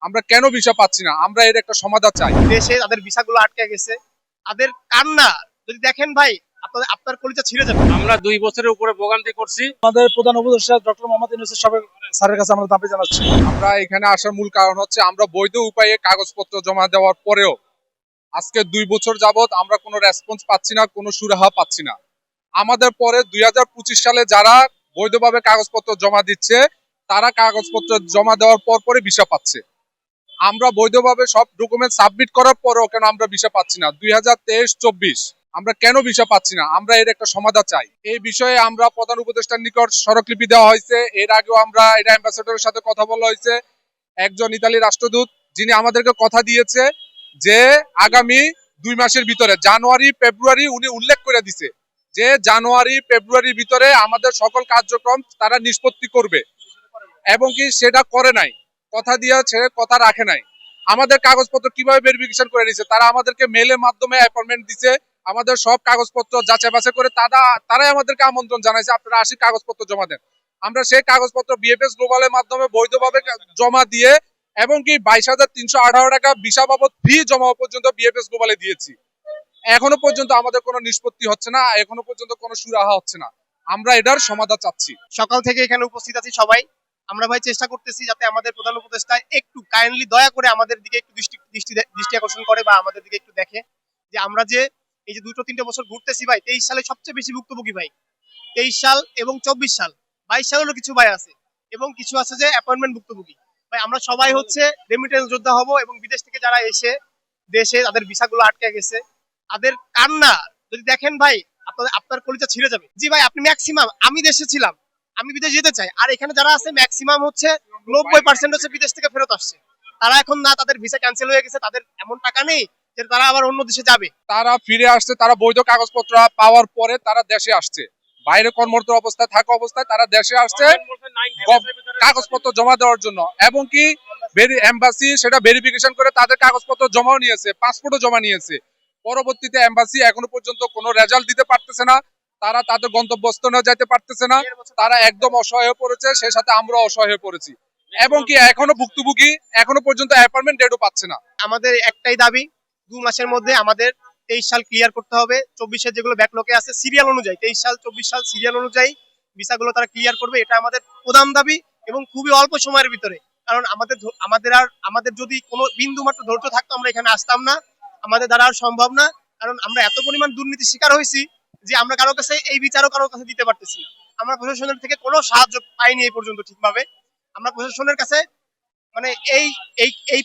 আমরা কেন ভিসা পাচ্ছি না? আমরা এর একটা সমাধান চাই। দেশে তাদের ভিসাগুলো আটকে গেছে। তাদের কান্না যদি দেখেন ভাই, আপনার কলিজা ছিঁড়ে যাবে। আমরা 2 বছরের উপরে ভোগান্তি করছি। আমাদের প্রধান উপদেষ্টা ডক্টর মোহাম্মদ ইউনূস স্যারের কাছে আমরা দাবি জানাচ্ছি। আমরা এখানে আসার মূল কারণ হচ্ছে আমরা বৈধ উপায়ে কাগজপত্র জমা দেওয়ার পরেও আজকে 2 বছর যাবত আমরা কোনো রেসপন্স পাচ্ছি না, কোনো সুরাহা পাচ্ছি না। আমাদের পরে 2025 সালে যারা বৈধভাবে কাগজপত্র জমা দিচ্ছে তারা কাগজপত্র জমা দেওয়ার পরে ভিসা পাচ্ছে। আমরা বৈধভাবে সব ডকুমেন্ট সাবমিট করার পরেও কেন আমরা ভিসা পাচ্ছি না? 2023-24 আমরা কেন ভিসা পাচ্ছি না? আমরা এর একটা সমাধান চাই। এই বিষয়ে আমরা প্রধান উপদেষ্টার নিকট স্মারকলিপি দেওয়া হয়েছে। এর আগেও আমরা এটা অ্যাম্বাসেডরের সাথে কথা বলা হয়েছে। একজন ইতালি রাষ্ট্রদূত যিনি আমাদেরকে কথা দিয়েছে যে আগামী 2 মাসের ভিতরে জানুয়ারি ফেব্রুয়ারি উনি উল্লেখ করে দিছে যে জানুয়ারি ফেব্রুয়ারির ভিতরে আমাদের সকল কার্যক্রম তারা নিষ্পত্তি করবে, এবং কি সেটা করে নাই। কথা দিয়েছে, কথা রাখে নাই। আমাদের কাগজপত্র কিভাবে ভেরিফিকেশন করে নিছে? তারা আমাদেরকে মেলের মাধ্যমে অ্যাপয়েন্টমেন্ট দিছে। আমাদের সব কাগজপত্র যাচাই বাছাই করে তারাই আমাদেরকে আমন্ত্রণ জানাইছে আপনারা আসি কাগজপত্র জমা দেন। আমরা সেই কাগজপত্র বিএফএস গ্লোবালের মাধ্যমে বৈধভাবে জমা দিয়ে এবং কি 22,318 টাকা ভিসা বাবদ ফি জমা পর্যন্ত বিএফএস গ্লোবালে দিয়েছি। এখনো পর্যন্ত আমাদের কোনো নিষ্পত্তি হচ্ছে না, এখনো পর্যন্ত কোনো সুরাহা হচ্ছে না। আমরা এটার সমাধান চাচ্ছি। সকাল থেকে এখানে উপস্থিত আছি সবাই। আমরা ভাই চেষ্টা করতেছি যাতে আমাদের প্রধান উপদেষ্টা একটু কাইন্ডলি দয়া করে আমাদের দিকে একটু দৃষ্টি আকর্ষণ করে বা আমাদের দিকে একটু দেখে যে আমরা যে এই যে 2-3 বছর ঘুরতেছি ভাই। 23 সালে সবচেয়ে বেশি ভুক্তভোগী ভাই। 23 সাল এবং 24 সাল, 22 সালেরও কিছু ভাই আছে এবং কিছু আছে যে অ্যাপয়েন্টমেন্ট ভুক্তভোগী ভাই। আমরা সবাই হচ্ছে রেমিটেন্স যোদ্ধা হব এবং বিদেশ থেকে যারা এসে দেশে তাদের ভিসাগুলো আটকে গেছে তাদের কান্না যদি দেখেন ভাই, আপনার কলিজা ছিঁড়ে যাবে। জি ভাই, আপনি ম্যাক্সিমাম, আমি দেশে ছিলাম, আমি বিদেশ যেতে চাই, আর এখানে যারা আছে ম্যাক্সিমাম হচ্ছে 90% হচ্ছে বিদেশ থেকে ফেরত আসছে। তারা এখন না, তাদের ভিসা ক্যান্সেল হয়ে গেছে, তাদের এমন টাকা নেই যে তারা আবার অন্য দেশে যাবে। তারা ফিরে আসছে, তারা বৈধ কাগজপত্র পাওয়ার পরে তারা দেশে আসছে। বাইরে কর্মরত অবস্থায় থাকা অবস্থায় তারা দেশে আসছে কাগজপত্র জমা দেওয়ার জন্য, এবং কি এম্বাসি সেটা ভেরিফিকেশন করে তাদের কাগজপত্র জমাও নিয়েছে, পাসপোর্টও জমা নিয়েছে। পরবর্তীতে এম্বাসি এখনো পর্যন্ত কোনো রেজাল্ট দিতে পারতেছে না, তারা তাদের গন্তব্যস্থলে যেতে পারতেছে না। তারা একদম অসহায় হয়ে পড়েছে, সেই সাথে আমরা অসহায় হয়ে পড়েছি, এবং কি এখনো ভুক্তভোগী, এখনো পর্যন্ত অ্যাপয়েন্টমেন্ট ডেটও পাচ্ছে না। আমাদের একটাই দাবি, 2 মাসের মধ্যে আমাদের 23 সাল ক্লিয়ার করতে হবে। 24 যেগুলো ব্যাকলগে আছে সিরিয়াল অনুযায়ী, 23 সাল 24 সাল সিরিয়াল অনুযায়ী ভিসাগুলো তারা ক্লিয়ার করবে। এটা আমাদের প্রধান দাবি এবং খুবই অল্প সময়ের ভিতরে। কারণ আমাদের যদি কোনো বিন্দু মাত্র ধৈর্য থাকতো আমরা এখানে আসতাম না, আমাদের দ্বারা আর সম্ভব না। কারণ আমরা এত পরিমাণ দুর্নীতির শিকার হয়েছি যে আমরা কারো কাছে এই বিচারও কারো কাছে দিতে পারতেছি না। আমরা প্রশাসনের থেকে কোনো সাহায্য পাইনি এই পর্যন্ত ঠিকভাবে। আমরা প্রশাসনের কাছে মানে এই এই এই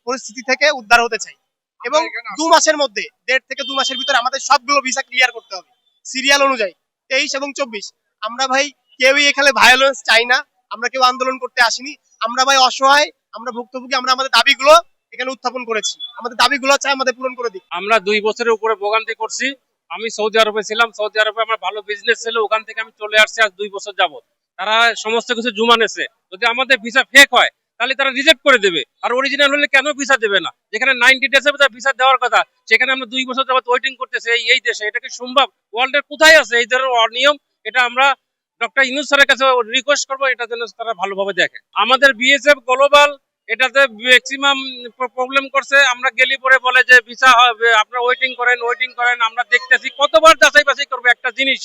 পরিস্থিতি থেকে উদ্ধার হতে চাই এবং 2 মাসের মধ্যে, 1.5 থেকে 2 মাসের ভিতরে আমাদের সবগুলো ভিসা ক্লিয়ার করতে হবে সিরিয়াল অনুযায়ী, 23 এবং 24। আমরা ভাই কেউই এখানে ভায়োলেন্স চাই না, আমরা কেউ আন্দোলন করতে আসিনি। আমরা ভাই অসহায়, আমরা ভুক্তভোগী, আমরা আমাদের দাবিগুলো এখানে উত্থাপন করেছি। আমাদের দাবিগুলো চাই আমাদের পূরণ করে দিক। আমরা 2 বছরের উপরে ভোগান্তি করছি। আমি সৌদি আরবে ছিলাম, সৌদি আরবে আমার ভালো বিজনেস ছিল, ওখান থেকে আমি চলে আসছি আজ 2 বছর যাবত। তারা সমস্ত কিছু জমা নেছে। যদি আমাদের ভিসা ফেক হয় তাহলে তারা রিজেক্ট করে দেবে, আর অরিজিনাল হলে কেন ভিসা দেবে না? যেখানে 90 ডেজের ভিতরে ভিসা দেওয়ার কথা, সেখানে আমরা 2 বছর যাবত ওয়েটিং করতেছি এই দেশে। এটা কি সম্ভব? ওয়ার্ল্ডের কোথায় আছে এই ধরনের অনিয়ম? এটা আমরা ডক্টর ইউনূস স্যারের কাছে রিকোয়েস্ট করবো, এটা যেন তারা ভালোভাবে দেখে। আমাদের বিএসএফ গ্লোবাল এটাতে ম্যাক্সিমাম প্রবলেম করছে। আমরা গেলি পরে বলে যে ভিসা হবে, আপনারা ওয়েটিং করেন। আমরা দেখতেছি কতবার যাচাই বাছাই করবে একটা জিনিস।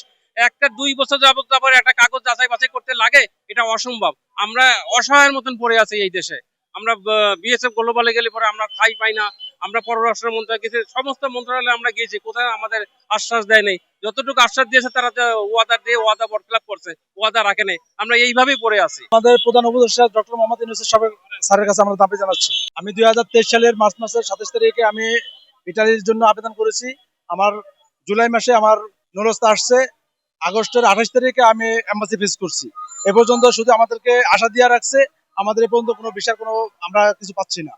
2 বছর যাবত আবার একটা কাগজ যাচাই বাছাই করতে লাগে, এটা অসম্ভব। আমরা অসহায়ের মতন পড়ে আছি এই দেশে। আমরা বিএসএফ গ্লোবালে গেলে পরে আমরা ঠাঁই পাই না। আমরা পররাষ্ট্র মন্ত্রণালয় গেছি, সমস্ত মন্ত্রণালয়ে আমরা গিয়েছি, কোথায় আমাদের আশ্বাস দেয় নাই। যতটুকু আশ্বাস দিয়েছে তারা ওয়াদা দিয়ে ওয়াদা বরখেলাপ করছে, ওয়াদা রাখে নাই। আমরা এইভাবেই পড়ে আছি। আমাদের প্রধান উপদেষ্টা ডক্টর মোহাম্মদ ইউনূস স্যারের কাছে আমরা দাবি জানাচ্ছি। আমি 2023 সালের মার্চ মাসের 27 তারিখে আমি ইটালির জন্য আবেদন করেছি। আমার জুলাই মাসে আমার নুরস্তা আসছে। আগস্টের 28 তারিখে আমি এম্বাসি ফেস করছি। এ পর্যন্ত শুধু আমাদেরকে আশা দিয়ে রাখছে, আমাদের এ পর্যন্ত কোনো বিষয়ের কোনো আমরা কিছু পাচ্ছি না।